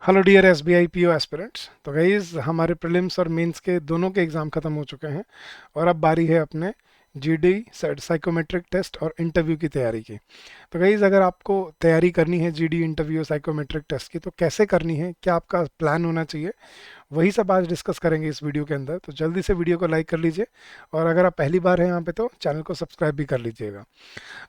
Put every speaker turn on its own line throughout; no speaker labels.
Hello dear S B I P O aspirants. तो guys हमारे prelims और mains के दोनों के एग्ज़ाम ख़त्म हो चुके हैं और अब बारी है अपने जी डी साइकोमेट्रिक टेस्ट और इंटरव्यू की तैयारी की। तो गाइज अगर आपको तैयारी करनी है G D interview psychometric test की तो कैसे करनी है, क्या आपका प्लान होना चाहिए, वही सब आज डिस्कस करेंगे इस वीडियो के अंदर। तो जल्दी से वीडियो को लाइक कर लीजिए और अगर आप पहली बार हैं यहाँ पे तो चैनल को सब्सक्राइब भी कर लीजिएगा।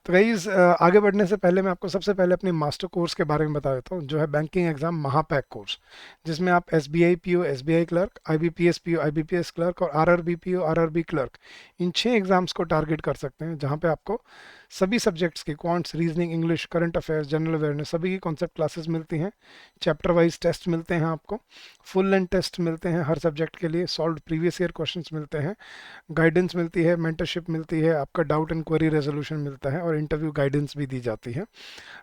तो गाइज आगे बढ़ने से पहले मैं आपको सबसे पहले अपने मास्टर कोर्स के बारे में बता देता हूँ, जो है बैंकिंग एग्जाम महापैक कोर्स, जिसमें आप S B I P O, S B I clerk, I B P S P O, I B P S clerk और R R B P O, R R B clerk, इन 6 exams को target कर सकते हैं, जहाँ पे आपको सभी सब्जेक्ट्स की quants, reasoning, English, current affairs, general awareness सभी की कॉन्सेप्ट क्लासेस मिलती हैं। चैप्टर वाइज टेस्ट मिलते हैं आपको, फुल लेंथ टेस्ट मिलते हैं हर सब्जेक्ट के लिए, सॉल्व प्रीवियस ईयर क्वेश्चंस मिलते हैं, गाइडेंस मिलती है, मेंटरशिप मिलती है, आपका डाउट एंड क्वेरी रेजोल्यूशन मिलता है और इंटरव्यू गाइडेंस भी दी जाती है।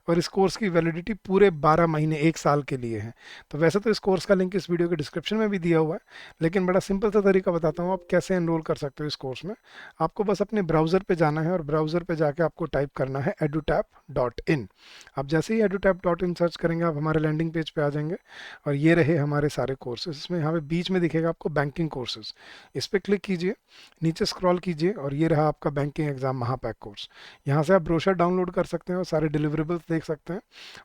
और इस कोर्स की वैलिडिटी पूरे 12 महीने 1 साल के लिए है। तो वैसे तो इस कोर्स का लिंक इस वीडियो के डिस्क्रिप्शन में भी दिया हुआ है, लेकिन बड़ा सिंपल सा तरीका बताता हूँ आप कैसे एनरोल कर सकते हो इस कोर्स में। आपको बस अपने ब्राउज़र पे जाना है और ब्राउज़र पे जाके आपको टाइप करना है edutap.in। आप जैसे ही edutap.in सर्च करेंगे आप हमारे लैंडिंग पेज पे आ जाएंगे और ये रहे हमारे सारे कोर्सेज। इसमें यहाँ पे बीच में दिखेगा आपको बैंकिंग कोर्सेज, इस पर क्लिक कीजिए, नीचे स्क्रॉल कीजिए और ये रहा आपका बैंकिंग एग्जाम महापैक कोर्स। यहाँ से आप ब्रोशर डाउनलोड कर सकते हैं और सारे डिलीवरेबल्स देख सकते हैं।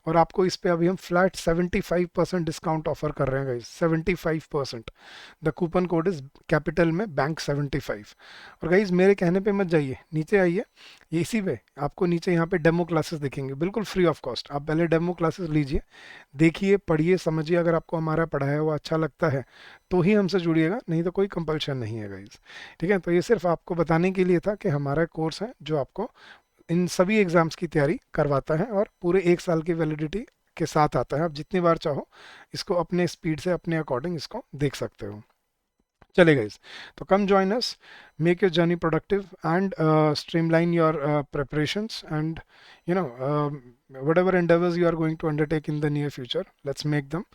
और आपको इस पे अभी हम फ्लैट 75% डिस्काउंट ऑफर कर रहे हैं guys, 75%। The coupon code is capital में बैंक 75। और गाइस मेरे कहने पे मत जाइए, नीचे आइए, ये इसी पे आपको नीचे यहाँ पे डेमो क्लासेस दिखेंगे बिल्कुल फ्री ऑफ कॉस्ट। आप पहले डेमो क्लासेस लीजिए, देखिए, पढ़िए, समझिए, अगर आपको हमारा पढ़ाया हुआ अच्छा लगता है तो ही हमसे जुड़िएगा, नहीं तो कोई कंपल्शन नहीं है गाइस। ठीक है, तो ये सिर्फ आपको बताने के लिए था कि हमारा कोर्स है जो आपको इन सभी एग्जाम्स की तैयारी करवाता है और पूरे 1 साल की वैलिडिटी के साथ आता है। आप जितनी बार चाहो इसको अपने स्पीड से अपने अकॉर्डिंग इसको देख सकते हो। चलेगा इस, तो come join us, make your journey productive and streamline your preparations and whatever endeavors you are going to undertake in the near future, let's make them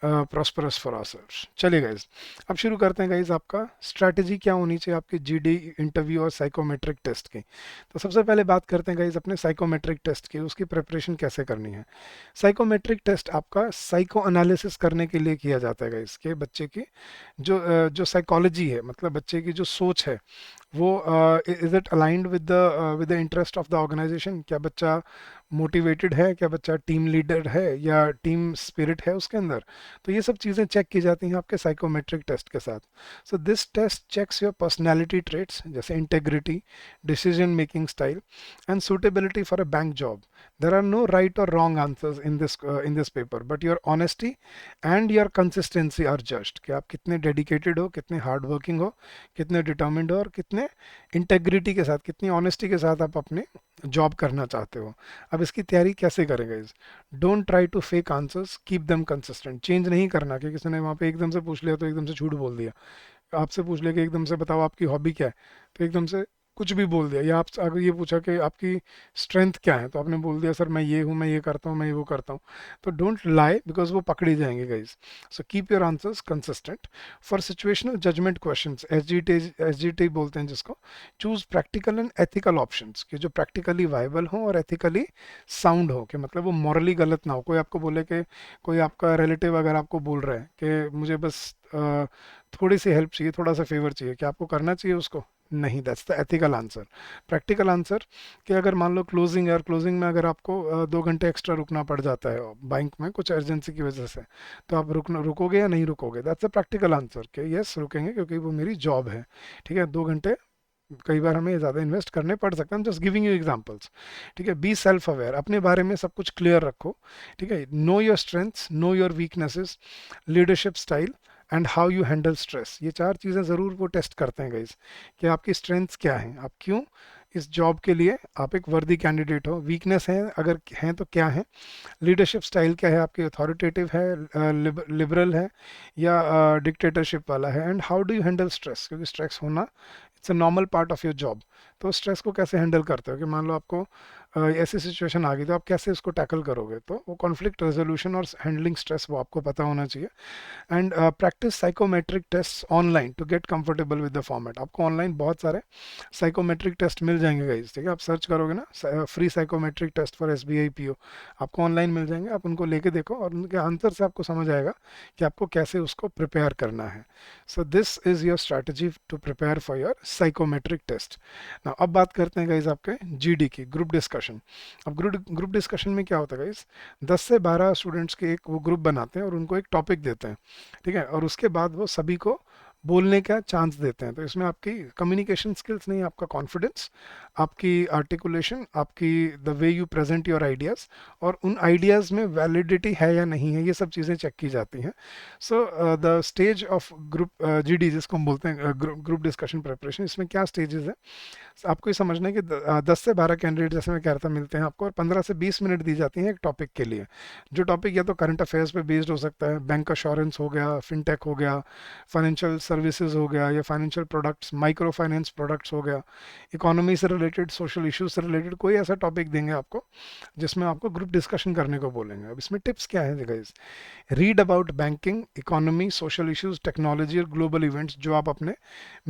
prosperous for ourselves. चलिए गाइज अब शुरू करते हैं गाइज, आपका strategy क्या होनी चाहिए आपके जीडी इंटरव्यू और साइकोमेट्रिक टेस्ट की। तो सबसे पहले बात करते हैं गाइज अपने साइकोमेट्रिक टेस्ट की, उसकी प्रिपरेशन कैसे करनी है। साइकोमेट्रिक टेस्ट आपका साइको एनालिसिस करने के लिए किया जाता है गाइज, के बच्चे की जो साइकोलॉजी है, मतलब बच्चे की जो सोच है वो is it aligned with the interest of the organisation. क्या बच्चा मोटिवेटेड है, क्या बच्चा टीम लीडर है या टीम स्पिरिट है उसके अंदर। तो ये सब चीज़ें चेक की जाती हैं आपके साइकोमेट्रिक टेस्ट के साथ। So this test checks your personality traits जैसे integrity, decision making style and suitability for a bank job. There are no right और wrong answers in this paper, but your honesty and your consistency are just, कि आप कितने dedicated हो, कितने hard working हो, कितने determined हो और कितने इंटेग्रिटी के साथ, कितनी ऑनेस्टी के साथ आप अपने जॉब करना चाहते हो। अब इसकी तैयारी कैसे करेंगे इस, don't try to fake answers, keep them consistent. Change नहीं करना कि किसी ने वहाँ पे एकदम से पूछ लिया तो एकदम से झूठ बोल दिया, आपसे पूछ लिया कि एकदम से बताओ आपकी हॉबी क्या है तो एकदम से कुछ भी बोल दिया, या आप अगर ये पूछा कि आपकी स्ट्रेंथ क्या है तो आपने बोल दिया सर मैं ये हूँ, मैं ये करता हूँ, मैं ये वो करता हूँ। तो डोंट लाई बिकॉज वो पकड़े जाएंगे guys. So keep your answers consistent. For situational judgement questions, S G T बोलते हैं जिसको, choose practical and ethical options, कि जो प्रैक्टिकली वायबल हो और एथिकली साउंड हो, कि मतलब वो मॉरली गलत ना हो। कोई आपको बोले कि कोई आपका रिलेटिव अगर आपको बोल रहा है कि मुझे बस थोड़ी सी हेल्प चाहिए, थोड़ा सा फेवर चाहिए, क्या आपको करना चाहिए उसको? नहीं, that's the ethical answer. Practical answer, कि अगर मान लो क्लोजिंग है और क्लोजिंग में अगर आपको 2 घंटे एक्स्ट्रा रुकना पड़ जाता है बैंक में कुछ अर्जेंसी की वजह से, तो आप रुकोगे या नहीं रुकोगे? दैट्स अ प्रैक्टिकल आंसर कि यस रुकेंगे क्योंकि वो मेरी जॉब है। ठीक है, 2 घंटे कई बार हमें ज़्यादा इन्वेस्ट करने पड़ सकते हैं, जस्ट गिविंग यू एग्जांपल्स। ठीक है, बी सेल्फ अवेयर, अपने बारे में सब कुछ क्लियर रखो। ठीक है, know your strengths, know your weaknesses, leadership style and how you handle stress. ये 4 चीज़ें ज़रूर वो टेस्ट करते हैं गाइज, कि आपकी स्ट्रेंथ्स क्या हैं, आप क्यों इस जॉब के लिए आप एक वर्दी कैंडिडेट हो, वीकनेस है अगर हैं तो क्या है, लीडरशिप स्टाइल क्या है आपकी, अथॉरिटेटिव है, लिबरल है या डिक्टेटरशिप वाला है, and how do you handle stress, क्योंकि स्ट्रेस होना it's a normal part of your job. तो स्ट्रेस को कैसे हैंडल करते हो, कि मान लो आपको ऐसी सिचुएशन आ गई तो आप कैसे उसको टैकल करोगे, तो वो कॉन्फ्लिक्ट रेजोल्यूशन और हैंडलिंग स्ट्रेस वो आपको पता होना चाहिए। And practise psychometric test online to get comfortable with the format. आपको ऑनलाइन बहुत सारे साइकोमेट्रिक टेस्ट मिल जाएंगे गाइस, ठीक है, आप सर्च करोगे ना free psychometric test for SBI PO, आपको ऑनलाइन मिल जाएंगे, आप उनको लेके देखो और उनके आंसर से आपको समझ आएगा कि आपको कैसे उसको प्रिपेयर करना है। So this is your strategy to prepare for your psychometric test. ना अब बात करते हैं गाइस आपके जीडी की, ग्रुप डिस्कशन। अब ग्रुप डिस्कशन में क्या होता है गाइस, 10 से 12 स्टूडेंट्स के एक वो ग्रुप बनाते हैं और उनको एक टॉपिक देते हैं, ठीक है, और उसके बाद वो सभी को बोलने का चांस देते हैं। तो इसमें आपकी कम्युनिकेशन स्किल्स नहीं, आपका कॉन्फिडेंस, आपकी आर्टिकुलेशन, आपकी the way you present your ideas, और उन आइडियाज़ में वैलिडिटी है या नहीं है, ये सब चीज़ें चेक की जाती हैं। So the stage of group GD जिसको हम बोलते हैं ग्रुप डिस्कशन प्रिपरेशन, इसमें क्या स्टेजेस है आपको ये समझना है कि 10 से 12 कैंडिडेट जैसे मैं कह रहा था मिलते हैं आपको, और 15 से 20 मिनट दी जाती हैं एक टॉपिक के लिए। जो टॉपिक या तो करंट अफेयर्स पे बेस्ड हो सकता है, बैंक अश्योरेंस हो गया, फिनटेक हो गया, फाइनेंशियल सर्विसेज हो गया, या financial products, micro finance products हो गया, इकोनॉमी से रिलेटेड, सोशल इश्यूज से रिलेटेड कोई ऐसा टॉपिक देंगे आपको जिसमें आपको ग्रुप डिस्कशन करने को बोलेंगे। अब इसमें टिप्स क्या है guys, read about banking, economy, social issues, technology और ग्लोबल इवेंट्स, जो आप अपने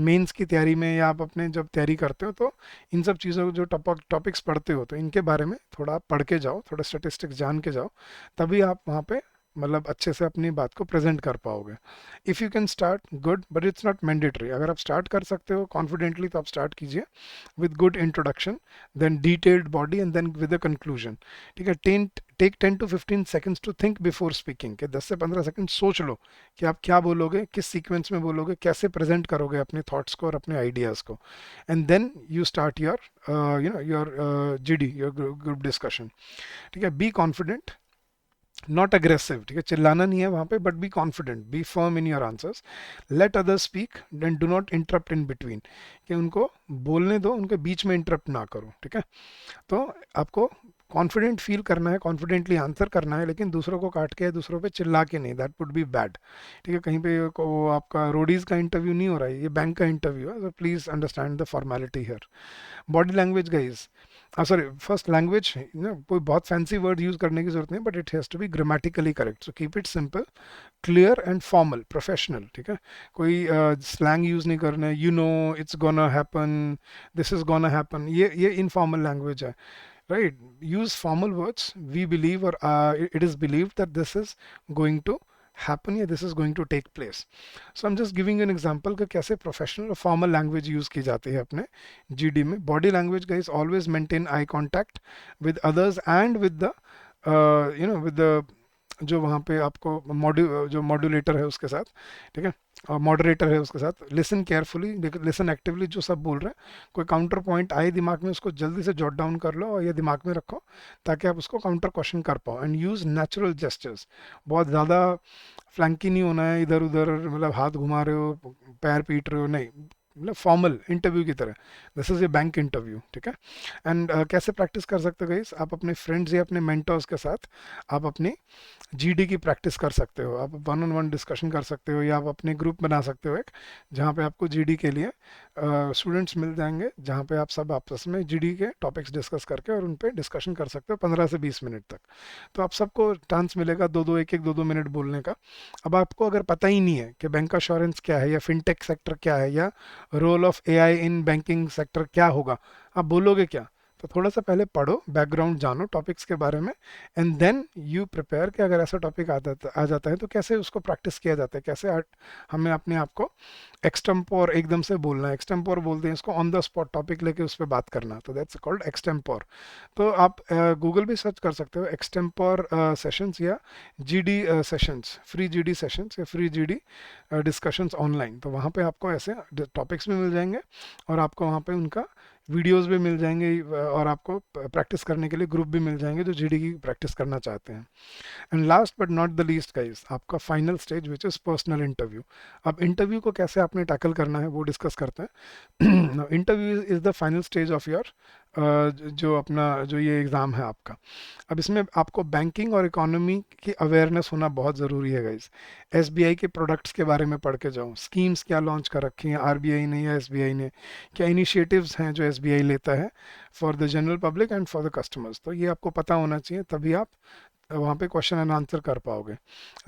मेंस की तैयारी में या आप अपने जब तैयारी करते हो तो इन सब चीज़ों को जो टॉपिक्स पढ़ते हो तो इनके बारे में थोड़ा आप पढ़ के जाओ, थोड़ा स्टेटिस्टिक्स जान के जाओ, तभी आप वहाँ पे मतलब अच्छे से अपनी बात को प्रेजेंट कर पाओगे। If you can start good, but it's not mandatory. अगर आप स्टार्ट कर सकते हो कॉन्फिडेंटली तो आप स्टार्ट कीजिए with good introduction, then detailed body and then with a conclusion, ठीक है। Take 10 to 15 seconds to think before speaking, के 10 से 15 सेकंड सोच लो कि आप क्या बोलोगे, किस सीक्वेंस में बोलोगे, कैसे प्रेजेंट करोगे अपने थॉट्स को और अपने आइडियाज़ को, and then you start your your GD, your group discussion, ठीक है। बी कॉन्फिडेंट, नॉट अग्रेसिव, ठीक है, चिल्लाना नहीं है वहाँ पे, but be confident, be firm in your answers, let others speak, then do not interrupt in between, कि उनको बोलने दो, उनके बीच में इंटरप्ट ना करो, ठीक है। तो आपको कॉन्फिडेंट फील करना है, कॉन्फिडेंटली आंसर करना है, लेकिन दूसरों को काट के, दूसरों पे चिल्ला के नहीं, दैट वुड बी बैड, ठीक है। कहीं पे वो आपका रोडीज का इंटरव्यू नहीं हो रहा है, ये बैंक का इंटरव्यू है, तो please understand the formality here. Body language guys, sorry, first language ना, कोई बहुत फैंसी वर्ड यूज करने की जरूरत नहीं, but it has to be grammatically correct, so keep it simple, clear and formal, professional, ठीक है। कोई स्लैंग यूज नहीं करना है, you know, it's gonna happen, this is gonna happen, ये इनफॉर्मल लैंग्वेज है, right? Use formal words. We believe, or it is believed that this is going to happen, या this is going to take place. So I'm just giving you an example कि कैसे professional और formal language use की जाती है अपने GD में। Body language guys, always maintain eye contact with others and with the with the जो वहाँ पे आपको जो मॉड्यूलेटर है उसके साथ, ठीक है, और मॉडरेटर है उसके साथ। लिसन केयरफुली, लिसन एक्टिवली, जो सब बोल रहे हैं, कोई काउंटर पॉइंट आए दिमाग में उसको जल्दी से जॉट डाउन कर लो और ये दिमाग में रखो ताकि आप उसको काउंटर क्वेश्चन कर पाओ। एंड यूज़ नेचुरल जेस्चर्स, बहुत ज़्यादा फ्लैंकी नहीं होना है, इधर उधर मतलब हाथ घुमा रहे हो, पैर पीट रहे हो, नहीं, मतलब फॉर्मल इंटरव्यू की तरह, this is a bank interview, ठीक है। एंड कैसे प्रैक्टिस कर सकते हो गाइस, आप अपने फ्रेंड्स या अपने मेंटर्स के साथ आप अपनी जीडी की प्रैक्टिस कर सकते हो, आप वन ऑन वन डिस्कशन कर सकते हो, या आप अपने ग्रुप बना सकते हो एक, जहाँ पे आपको जीडी के लिए स्टूडेंट्स मिल जाएंगे, जहाँ पे आप सब आपस में जीडी के टॉपिक्स डिस्कस करके और उन पे डिस्कशन कर सकते हो 15 से 20 मिनट तक। तो आप सबको चांस मिलेगा दो दो एक एक दो दो मिनट बोलने का। अब आपको अगर पता ही नहीं है कि बैंक अश्योरेंस क्या है, या फिनटेक सेक्टर क्या है, या role of AI in banking sector क्या होगा, आप बोलोगे क्या? तो थोड़ा सा पहले पढ़ो, बैकग्राउंड जानो टॉपिक्स के बारे में, एंड देन यू प्रिपेयर कि अगर ऐसा टॉपिक आ जाता है तो कैसे उसको प्रैक्टिस किया जाता है, कैसे हमें अपने आप को एक्सटेम्पोर एकदम से बोलना है। एक्सटेम्पोर बोलते हैं इसको, ऑन द स्पॉट टॉपिक लेके उस पर बात करना, तो दैट्स कॉल्ड एक्सटेम्पोर। तो आप गूगल भी सर्च कर सकते हो एक्सटेम्पोर सेशंस या GD sessions, free GD sessions या फ्री जीडी डिस्कशंस ऑनलाइन। तो वहाँ पे आपको ऐसे टॉपिक्स भी मिल जाएंगे और आपको वहाँ पे उनका वीडियोस भी मिल जाएंगे, और आपको प्रैक्टिस करने के लिए ग्रुप भी मिल जाएंगे जो जीडी की प्रैक्टिस करना चाहते हैं। And last but not the least guys, आपका final stage which is personal interview. अब इंटरव्यू को कैसे आपने टैकल करना है वो डिस्कस करते हैं। Interview is the final stage of your जो अपना जो ये एग्ज़ाम है आपका। अब इसमें आपको बैंकिंग और इकोनॉमी की अवेयरनेस होना बहुत ज़रूरी है गाइस। एसबीआई के प्रोडक्ट्स के बारे में पढ़ के जाओ, स्कीम्स क्या लॉन्च कर रखी हैं आरबीआई ने या एसबीआई ने, क्या इनिशिएटिव्स हैं जो एसबीआई लेता है for the general public and for the customers. तो ये आपको पता होना चाहिए, तभी आप वहाँ पे क्वेश्चन एंड आंसर कर पाओगे।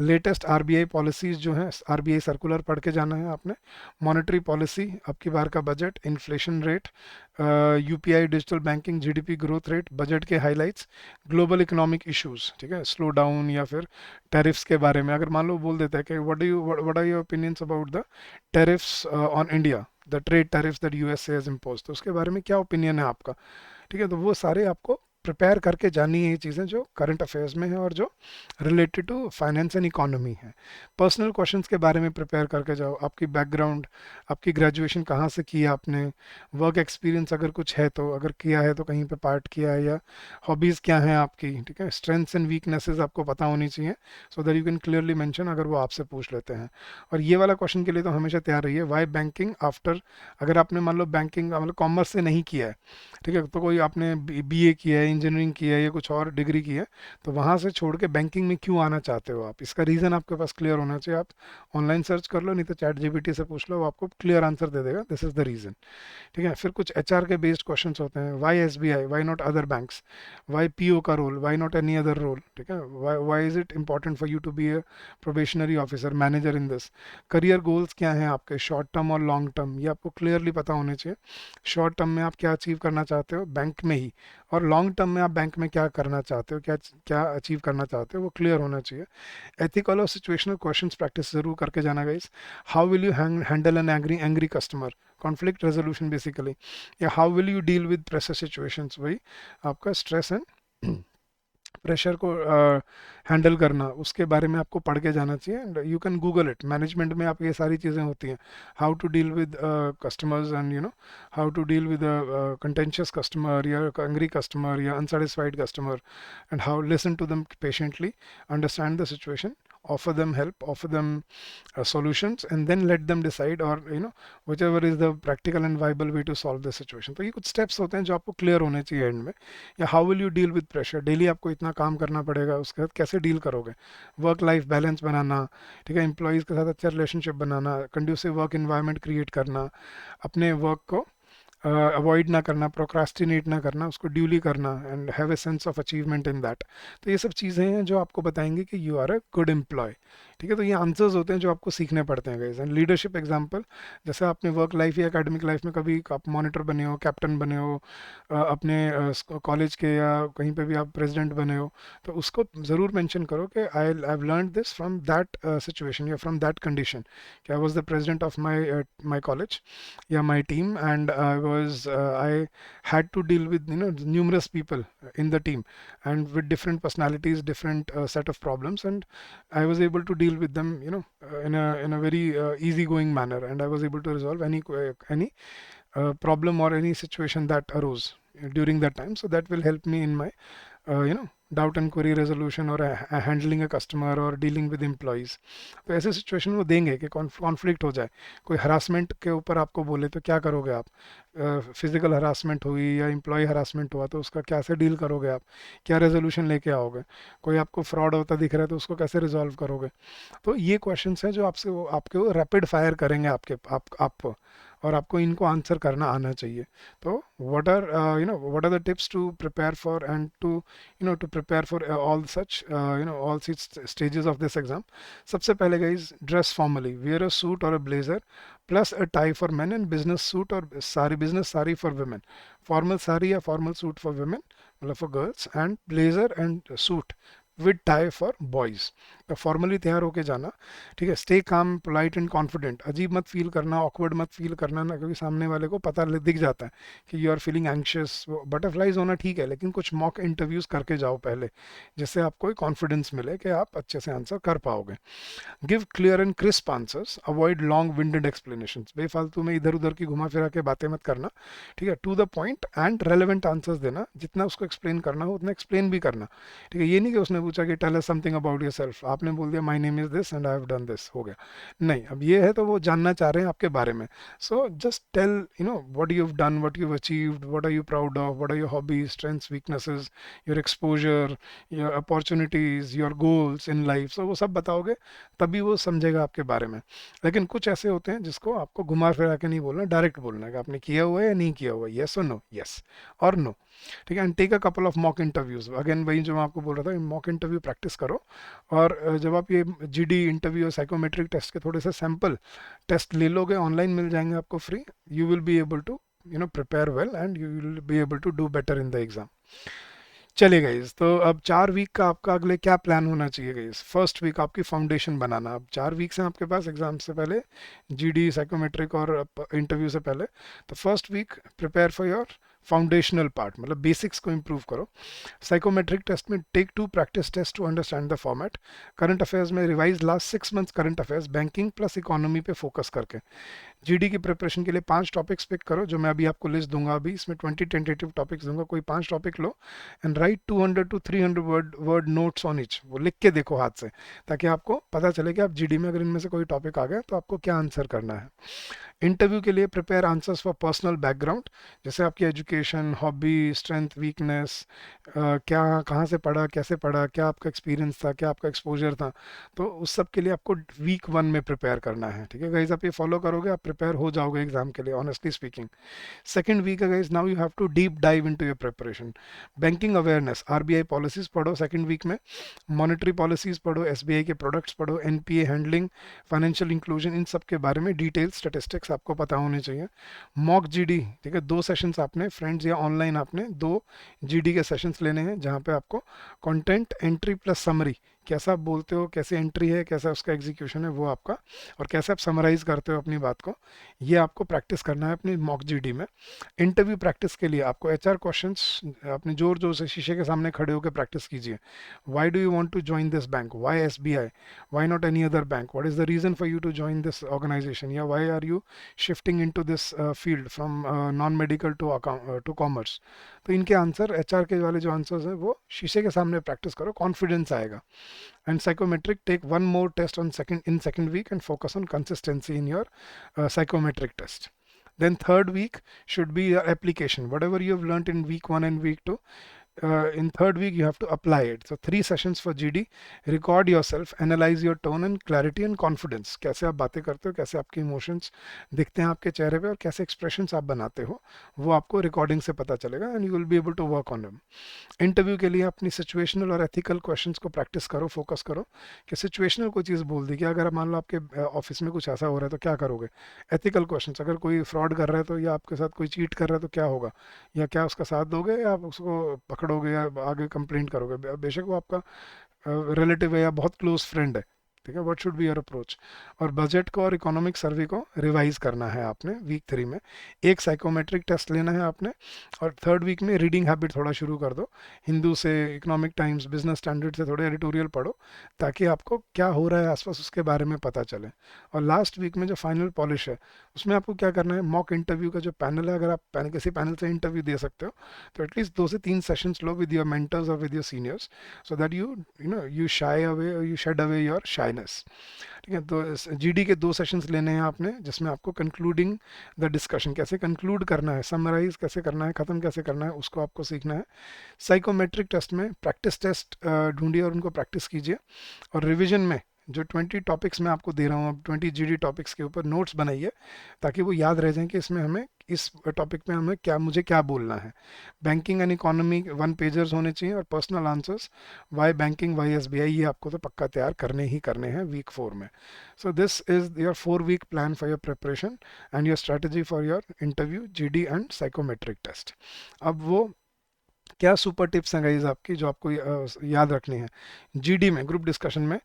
लेटेस्ट आरबीआई पॉलिसीज जो हैं, आरबीआई सर्कुलर पढ़ के जाना है आपने। मॉनेटरी पॉलिसी, अब की बार का budget, inflation rate, UPI, digital banking, GDP growth rate, budget के हाइलाइट्स, ग्लोबल इकोनॉमिक इश्यूज, ठीक है, स्लो डाउन या फिर टैरिफ्स के बारे में। अगर मान लो बोल देता है कि what are your opinions about the tariffs on India, the trade tariffs that USA has imposed, तो उसके बारे में क्या ओपिनियन है आपका। ठीक है, तो वो सारे आपको प्रिपेयर करके जानी है ये चीज़ें जो करंट अफेयर्स में है और जो related to finance and economy है। पर्सनल क्वेश्चंस के बारे में प्रिपेयर करके जाओ, आपकी बैकग्राउंड, आपकी ग्रेजुएशन कहाँ से की है आपने, वर्क एक्सपीरियंस अगर कुछ है तो, अगर किया है तो कहीं पे पार्ट किया है, या हॉबीज़ क्या हैं आपकी, ठीक है, स्ट्रेंथ्स एंड वीकनेसेस आपको पता होनी चाहिए, सो that you can clearly mention अगर वो आपसे पूछ लेते हैं। और ये वाला क्वेश्चन के लिए तो हमेशा तैयार रहिए, वाई बैंकिंग आफ्टर, अगर आपने मान लो बैंकिंग मतलब कॉमर्स से नहीं किया है, ठीक है, तो कोई आपने बीए किया है, इंजीनियरिंग किया है या कुछ और डिग्री की है, तो वहाँ से छोड़ के बैंकिंग में क्यों आना चाहते हो आप, इसका रीज़न आपके पास क्लियर होना चाहिए। आप ऑनलाइन सर्च कर लो, नहीं तो चैट जीपीटी से पूछ लो, वो आपको क्लियर आंसर दे देगा, दिस इज़ द रीज़न। ठीक है, फिर कुछ एचआर के बेस्ड क्वेश्चंस होते हैं, why SBI, why not other banks, why PO का role, why not any other role, ठीक है, why is it important for you to be a probationary officer, manager in this, career goals क्या हैं आपके, short term और long term, ये आपको clearly पता होने चाहिए। शॉर्ट टर्म में आप क्या अचीव करना चाहते हो बैंक में ही, और लॉन्ग टर्म में आप बैंक में क्या करना चाहते हो, क्या क्या अचीव करना चाहते हो, वो क्लियर होना चाहिए। एथिकल और सिचुएशनल क्वेश्चंस प्रैक्टिस जरूर करके जाना guys. How will you handle an angry angry customer, conflict resolution basically, या how will you deal with pressure situations, वही आपका स्ट्रेस एंड प्रेशर को हैंडल करना, उसके बारे में आपको पढ़ के जाना चाहिए। And you can Google it, management में आप ये सारी चीज़ें होती हैं, how to deal with customers and you know how to deal with contentious customer या एंग्री कस्टमर या unsatisfied customer, and how listen to them patiently, understand the situation, offer them help, offer them solutions, and then let them decide, or you know whichever is the practical and viable way to solve the situation। तो ये कुछ steps होते हैं जो आपको clear होने चाहिए and में। या how will you deal with pressure, daily आपको इतना काम करना पड़ेगा, उसके साथ कैसे डील करोगे, वर्क लाइफ बैलेंस बनाना, ठीक है, एम्प्लॉयज़ के साथ अच्छा रिलेशनशिप बनाना, कंड्यूसिव वर्क इन्वायरमेंट क्रिएट करना, अपने वर्क को अवॉइड ना करना, प्रोक्रास्टिनेट ना करना, उसको ड्यूली करना, and have a sense of achievement in that. तो ये सब चीज़ें हैं जो आपको बताएंगे कि you are a good employ. ठीक है, तो ये आंसर्स होते हैं जो आपको सीखने पड़ते हैं गाइस। एंड लीडरशिप एग्जांपल, जैसे आपने वर्क लाइफ या एकेडमिक लाइफ में कभी आप मॉनिटर बने हो, कैप्टन बने हो, अपने कॉलेज के या कहीं पे भी आप प्रेसिडेंट बने हो, तो उसको ज़रूर मेंशन करो कि I have learn this from that situation या फ्रॉम दैट कंडीशन, कि I was the president of my college या my team, and I had to deal with numerous people in the team, and with different personalities, different set of problems, and I was able to deal with them in a very easygoing manner, and I was able to resolve any problem or any situation that arose during that time. So that will help me in my doubt and query resolution और handling a customer और dealing with employees. तो ऐसे situation वो देंगे कि conflict हो जाए, कोई हरासमेंट के ऊपर आपको बोले तो क्या करोगे आप, फिजिकल हरासमेंट हुई या एम्प्लॉय हरासमेंट हुआ तो उसका कैसे डील करोगे आप, क्या रेजोल्यूशन लेके आओगे, कोई आपको फ्रॉड होता दिख रहा है तो उसको कैसे रिजॉल्व करोगे। तो ये क्वेश्चंस हैं जो आपसे वो आपके वो रैपिड फायर करेंगे आपको, और आपको इनको आंसर करना आना चाहिए। तो what are the tips to prepare for and to prepare for all six stages of this exam. सबसे पहले guys, dress formally, wear a suit और a blazer plus a tie for men, and business suit और सारी business sari for women, formal sari या formal suit for women मतलब for girls, and blazer and suit with tie for boys. तो formally तैयार होके जाना, ठीक है। Stay calm, polite and confident, अजीब मत फील करना, ऑकवर्ड मत फील करना ना, क्योंकि सामने वाले को पता दिख जाता है कि you are feeling anxious. Butterflies होना ठीक है, लेकिन कुछ मॉक इंटरव्यूज़ करके जाओ पहले, जिससे आपको कॉन्फिडेंस मिले कि आप अच्छे से आंसर कर पाओगे। Give clear and crisp answers, avoid long winded explanation, बेफालतू में इधर उधर की घुमा फिरा के बातें मत करना, ठीक है। To the point and relevant answers देना, जितना उसको एक्सप्लेन करना हो उतना एक्सप्लेन भी करना, ठीक है। ये नहीं कि उसने पूछा कि tell us something about yourself, आपने बोल दिया my name is this and I have done this, हो गया। नहीं, अब ये है तो वो जानना चाह रहे हैं आपके बारे में। So just tell what you have done, what you have achieved, what are you proud of, what are your hobbies, strengths, weaknesses, your exposure, your opportunities, your goals in life. So वो सब बताओगे तभी वो समझेगा आपके बारे में। लेकिन कुछ ऐसे होते हैं जिसको आपको घुमा फिरा के नहीं बोलना, डायरेक्ट बोलना है कि आपने किया हुआ है या नहीं किया हुआ है, येस और नो, येस और नो। ठीक है, and take a couple of mock interviews. Again वही जो मैं आपको बोल रहा था, मॉक इंटरव्यू प्रैक्टिस करो। और जब आप ये जीडी इंटरव्यू और साइकोमेट्रिक टेस्ट के थोड़े से सैंपल टेस्ट ले लोगे, ऑनलाइन मिल जाएंगे आपको free, you will be able to prepare well and you will be able to do better in the exam. चलिए गाइज, तो अब 4 वीक का आपका अगले क्या प्लान होना चाहिए गाइज? फर्स्ट वीक आपकी फाउंडेशन बनाना। अब 4 वीक्स हैं आपके पास एग्जाम से पहले, जीडी साइकोमेट्रिक और इंटरव्यू से पहले। तो first week prepare for your foundational part, मतलब बेसिक्स को इम्प्रूव करो। साइकोमेट्रिक टेस्ट में take 2 practice test to understand the format. Current affairs में revise last 6 months current affairs, banking plus economy पे फोकस करके। जीडी की प्रिपरेशन के लिए 5 टॉपिक्स पिक करो, जो मैं अभी आपको लिस्ट दूंगा। अभी इसमें 20 टेंटेटिव टॉपिक्स दूंगा, कोई 5 topic low and right 200 to 300 word notes on etch. वो लिख के देखो हाथ से, ताकि आपको पता चले कि आप जीडी में अगर इनमें से कोई टॉपिक आ गया तो आपको क्या आंसर करना है। इंटरव्यू के लिए prepare answers for personal background, जैसे आपकी एजुकेशन, हॉबी, स्ट्रेंथ, वीकनेस, क्या कहाँ से पढ़ा, कैसे पढ़ा, क्या आपका एक्सपीरियंस था, क्या आपका एक्सपोजर था। तो उस सब के लिए आपको वीक 1 में प्रिपेयर करना है। ठीक है गाइज, आप ये फॉलो करोगे, आप प्रिपेयर हो जाओगे एग्जाम के लिए, ऑनेस्टली स्पीकिंग। सेकंड वीक है guys, now you have to deep dive into your preparation. Banking awareness, RBI policies पढ़ो सेकंड वीक में, मॉनेटरी पॉलिसीज पढ़ो, एसबीआई के प्रोडक्ट्स पढ़ो, एनपीए हैंडलिंग, फाइनेंशियल इंक्लूजन, इन सब के बारे में डिटेल स्टेटिस्टिक्स आपको पता होने चाहिए। मॉक जीडी, ठीक है, 2 सेशंस आपने फ्रेंड्स या ऑनलाइन आपने 2 जीडी के सेशंस लेने हैं, जहाँ पे आपको कंटेंट, एंट्री प्लस समरी, कैसा आप बोलते हो, कैसे एंट्री है, कैसा उसका एग्जीक्यूशन है वो आपका, और कैसे आप समराइज करते हो अपनी बात को, ये आपको प्रैक्टिस करना है अपनी मॉक जीडी में। इंटरव्यू प्रैक्टिस के लिए आपको एचआर क्वेश्चंस अपने जोर जोर से शीशे के सामने खड़े होकर प्रैक्टिस कीजिए। Why do you want to join this bank, why SBI, why not any other bank, what is the reason for you to join this organisation, या why are you shifting into this field from non medical to commerce. तो इनके answer, HR के वाले जो answers हैं वो शीशे के सामने प्रैक्टिस करो, कॉन्फिडेंस आएगा। And psychometric, take one more test on second week and focus on consistency in your psychometric test. Then third week should be your application, whatever you have learnt in week 1 and week 2. In third week you have to apply it. So 3 sessions for GD. Record yourself, analyze your tone and clarity and confidence. कैसे आप बातें करते हो, कैसे आपके emotions दिखते हैं आपके चेहरे पे, और कैसे एक्सप्रेशंस आप बनाते हो, वो आपको रिकॉर्डिंग से पता चलेगा and you will be able to work on them. Interview के लिए अपनी सिचुएशनल और एथिकल क्वेश्चंस को प्रैक्टिस करो, फोकस करो कि सिचुएशनल कोई चीज़ बोल दी कि अगर मान लो आपके ऑफिस में कुछ ऐसा हो रहा है तो क्या करोगे। एथिकल क्वेश्चंस, अगर कोई फ्रॉड कर रहा है तो, या आपके साथ कोई चीट कर रहा है तो क्या होगा, या क्या उसका साथ दोगे, या आप उसको पकड़ोगे या आगे कंप्लेंट करोगे, बेशक वो आपका रिलेटिव है या बहुत क्लोज फ्रेंड है। ठीक है, what should be your approach. और बजट को और इकोनॉमिक सर्वे को रिवाइज करना है आपने वीक 3 में। एक साइकोमेट्रिक टेस्ट लेना है आपने, और थर्ड वीक में रीडिंग हैबिट थोड़ा शुरू कर दो, हिंदू से, इकोनॉमिक टाइम्स, बिजनेस स्टैंडर्ड से थोड़े एडिटोरियल पढ़ो, ताकि आपको क्या हो रहा है आसपास उसके बारे में पता चले। और लास्ट वीक में जो फाइनल पॉलिश है, उसमें आपको क्या करना है, मॉक इंटरव्यू का जो पैनल है, अगर आप किसी पैनल से इंटरव्यू दे सकते हो तो एटलीस्ट 2 से 3 सेशंस लो विद योर मेंटर्स और with your seniors, so that you shy away, you shed away your shyness. ठीक है, तो जीडी के 2 सेशंस लेने हैं आपने, जिसमें आपको कंक्लूडिंग द डिस्कशन, कैसे कंक्लूड करना है, समराइज कैसे करना है, ख़त्म कैसे करना है, उसको आपको सीखना है। साइकोमेट्रिक टेस्ट में प्रैक्टिस टेस्ट ढूंढिए और उनको प्रैक्टिस कीजिए। और रिवीजन में जो 20 टॉपिक्स मैं आपको दे रहा हूँ, अब 20 जीडी टॉपिक्स के ऊपर नोट्स बनाइए, ताकि वो याद रह जाए कि इसमें हमें, इस टॉपिक में हमें क्या, मुझे क्या बोलना है। बैंकिंग एंड इकोनॉमी 1 पेजर्स होने चाहिए, और personal answers, why banking, why SBI, ये आपको तो पक्का तैयार करने ही करने हैं वीक 4 में। So this is your 4 week plan for your preparation and your strategy for your interview, GD and psychometric test. अब वो क्या सुपर टिप्स हैं गाइज आपकी, जो आपको याद रखनी है। जीडी में ग्रुप डिस्कशन में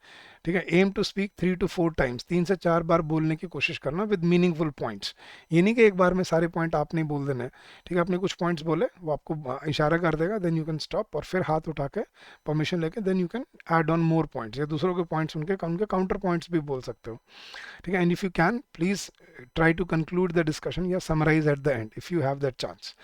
ठीक है। Aim to speak 3 to 4 times, 3 से 4 बार बोलने की कोशिश करना विद मीनिंगफुल पॉइंट्स। ये नहीं कि एक बार में सारे पॉइंट आपने ही बोल देने हैं। ठीक है, आपने कुछ पॉइंट्स बोले, वो आपको इशारा कर देगा, देन यू कैन स्टॉप और फिर हाथ उठा के परमिशन लेके then you can add on more points, या दूसरों के पॉइंट्स उनके काउंटर पॉइंट्स भी बोल सकते हो। ठीक है, and if you can please try to conclude the discussion या summarise at the end if you have that chance.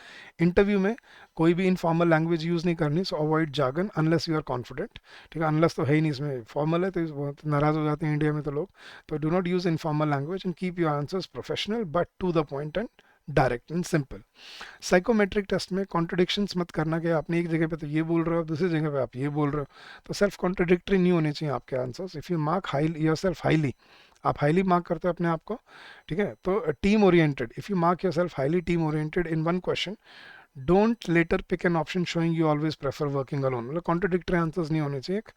Interview में कोई भी इनफॉर्मल लैंग्वेज यूज नहीं करनी, so avoid jargon unless you are confident. ठीक है, अनलेस तो है ही नहीं, इसमें फॉर्मल है तो बहुत नाराज हो जाते हैं इंडिया में तो लोग। तो do not use informal language and keep your answers professional but to the point and direct and simple. Psychometric test में कॉन्ट्रडिक्शंस मत करना कि आपने एक जगह पे तो ये बोल रहे हो, दूसरी जगह पे आप ये बोल रहे हो। तो सेल्फ कॉन्ट्रडिक्टरी नहीं होने चाहिए आपके answers. If you mark high yourself highly, आप हाईली मार्क करते हो अपने आप को, ठीक है, तो team oriented, if you mark yourself highly team oriented in one question, don't later pick an option showing you always prefer working alone. मतलब कॉन्ट्रडिक्टरी आंसर्स नहीं होने चाहिए, एक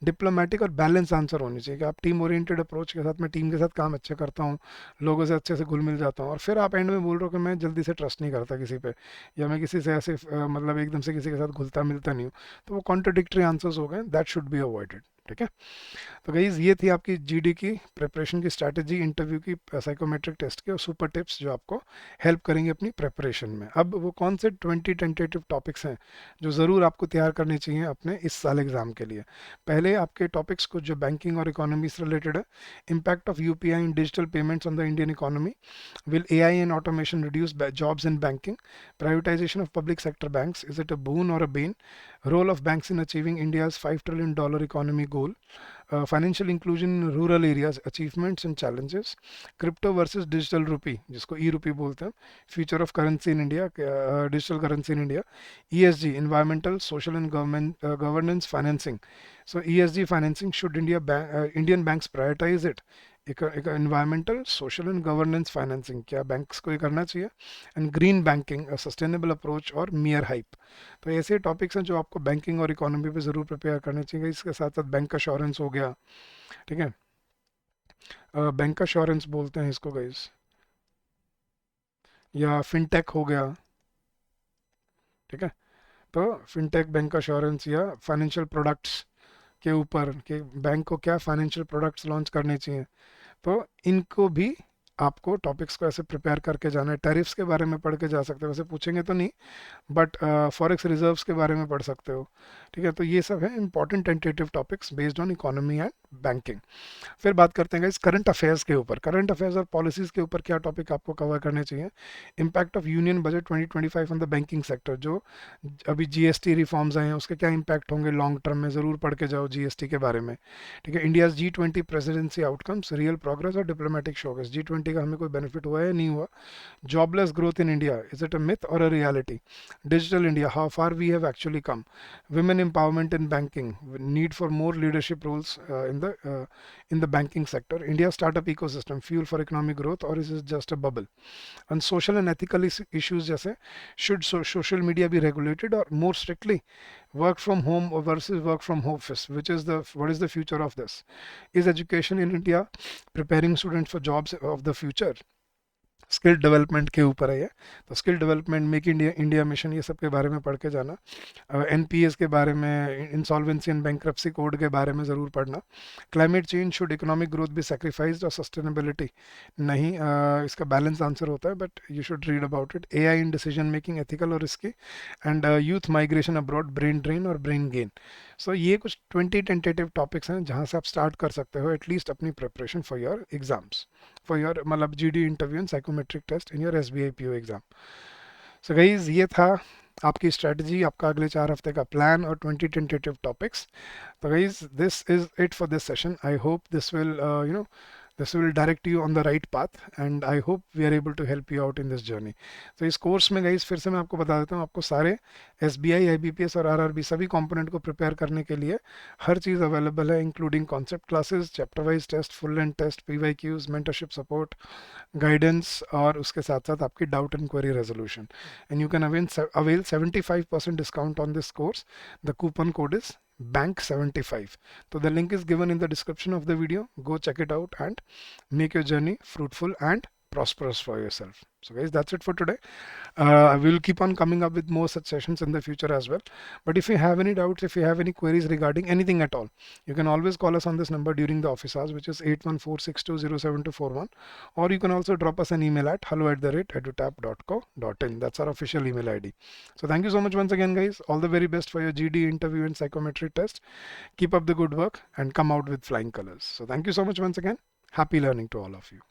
डिप्लोमेटिक और बैलेंस आंसर होने चाहिए कि आप टीम ओरिएंटेड अप्रोच के साथ, मैं टीम के साथ काम अच्छे करता हूँ, लोगों से अच्छे से घुल मिल जाता हूँ, और फिर आप एंड में बोल रहे हो कि मैं जल्दी से ट्रस्ट नहीं करता किसी पे, या मैं किसी से ऐसे मतलब एकदम से किसी के साथ घुलता मिलता नहीं हूँ, तो वो कॉन्ट्रडिक्टरी आंसर्स हो गए, दैट शुड बी अवॉइडेड। ठीक है, तो गाइज ये थी आपकी जीडी की प्रिपरेशन की स्ट्रैटेजी, इंटरव्यू की, साइकोमेट्रिक टेस्ट के, और सुपर टिप्स जो आपको हेल्प करेंगे अपनी प्रिपरेशन में। अब वो कौन से 20 टेंटेटिव टॉपिक्स हैं जो ज़रूर आपको तैयार करने चाहिए अपने इस साल एग्जाम के लिए। पहले आपके टॉपिक्स कुछ जो बैंकिंग और इकोनॉमी से रिलेटेड है। Impact of UPI in digital payments on the Indian economy, will AI and automation reduce jobs in banking, privatisation of public sector banks, is it a boon or a bane, role of banks in achieving India's $5 trillion economy goal, financial inclusion in rural areas, achievements and challenges, crypto versus digital rupee जिसको e rupee बोलते हैं, future of currency in India, digital currency in India, ESG, environmental social and governance financing, so ESG financing, should Indian banks prioritize it, environmental social and governance financing, क्या banks को ये करना चाहिए, and green banking, sustainable approach और mere hype. तो ऐसे topics हैं जो आपको बैंकिंग और इकोनॉमी पे ज़रूर प्रिपेयर करने चाहिए। इसके साथ साथ बैंक अश्योरेंस हो गया, ठीक है, बैंक अश्योरेंस बोलते हैं इसको गाइस, या फिनटेक हो गया, ठीक है, तो फिनटेक, बैंक अश्योरेंस या फाइनेंशियल प्रोडक्ट्स के ऊपर कि बैंक को क्या फाइनेंशियल प्रोडक्ट्स लॉन्च करने चाहिए, तो इनको भी आपको टॉपिक्स को ऐसे प्रिपेयर करके जाना है। टैरिफ्स के बारे में पढ़ के जा सकते हो, वैसे पूछेंगे तो नहीं, बट फॉरेक्स रिजर्व्स के बारे में पढ़ सकते हो। ठीक है, तो ये सब है important tentative topics based on economy and banking. फिर बात करते हैं इस करंट अफेयर्स के ऊपर, करंट अफेयर्स और पॉलिसीज़ के ऊपर क्या टॉपिक आपको कवर करने चाहिए। Impact of union budget 2025 on the banking sector, जो अभी जीएसटी रिफॉर्म्स आए हैं उसके क्या इम्पैक्ट होंगे लॉन्ग टर्म में, ज़रूर पढ़ के जाओ जीएसटी के बारे में। ठीक है, India's G20 presidency outcomes, real progress or diplomatic showcase, G20 का हमें कोई बेनिफिट हुआ है नहीं हुआ, jobless growth in India, is it a myth or a reality, digital India, how far we have actually come, women empowerment in banking, need for more leadership roles in the banking sector, India's startup ecosystem, fuel for economic growth, or is it just a bubble? And social and ethical issues जैसे, should social media be regulated or more strictly, work from home versus work from office, what is the future of this, is education in India preparing students for jobs of the future, skill development के ऊपर है ये, तो skill development, make India India mission, ये सब के बारे में पढ़ के जाना। एनपीएस के बारे में, इंसॉल्वेंसी एंड बैंक्रप्सी कोड के बारे में ज़रूर पढ़ना। Climate change, should economic growth be sacrificed or sustainability नहीं, इसका बैलेंस आंसर होता है but you should read about it. AI in decision making, ethical or risky, and youth migration abroad, brain drain or brain gain. So ये कुछ 20 tentative topics हैं जहाँ से आप स्टार्ट कर सकते हो एटलीस्ट अपनी preparation for your exams, for your मतलब GD interview and psychometric test in your SBI PO exam. So guys ये था आपकी स्ट्रेटजी, आपका अगले 4 हफ्ते का प्लान और 20 टेंटेटिव टॉपिक्स। तो guys this is it for this session. I hope this will this will direct you on the right path and I hope we are able to help you out in this journey. तो इस course में guys फिर से मैं आपको बता देता हूँ, आपको सारे SBI, IBPS और RRB सभी कंपोनेंट को प्रिपेयर करने के लिए हर चीज़ अवेलेबल है, including concept classes, chapter wise test, full length test, PYQs, mentorship support, guidance, और उसके साथ साथ आपकी doubt and query resolution. And you can avail 75% discount on this course. The coupon code is BANK75. So the link is given in the description of the video. Go check it out and make your journey fruitful and prosperous for yourself. So guys, that's it for today. We'll keep on coming up with more such sessions in the future as well. But if you have any doubts, if you have any queries regarding anything at all, you can always call us on this number during the office hours, which is 8146207241, or you can also drop us an email at hello@edutap.co.in. That's our official email ID. So thank you so much once again, guys. All the very best for your GD interview and psychometric test. Keep up the good work and come out with flying colors. So thank you so much once again. Happy learning to all of you.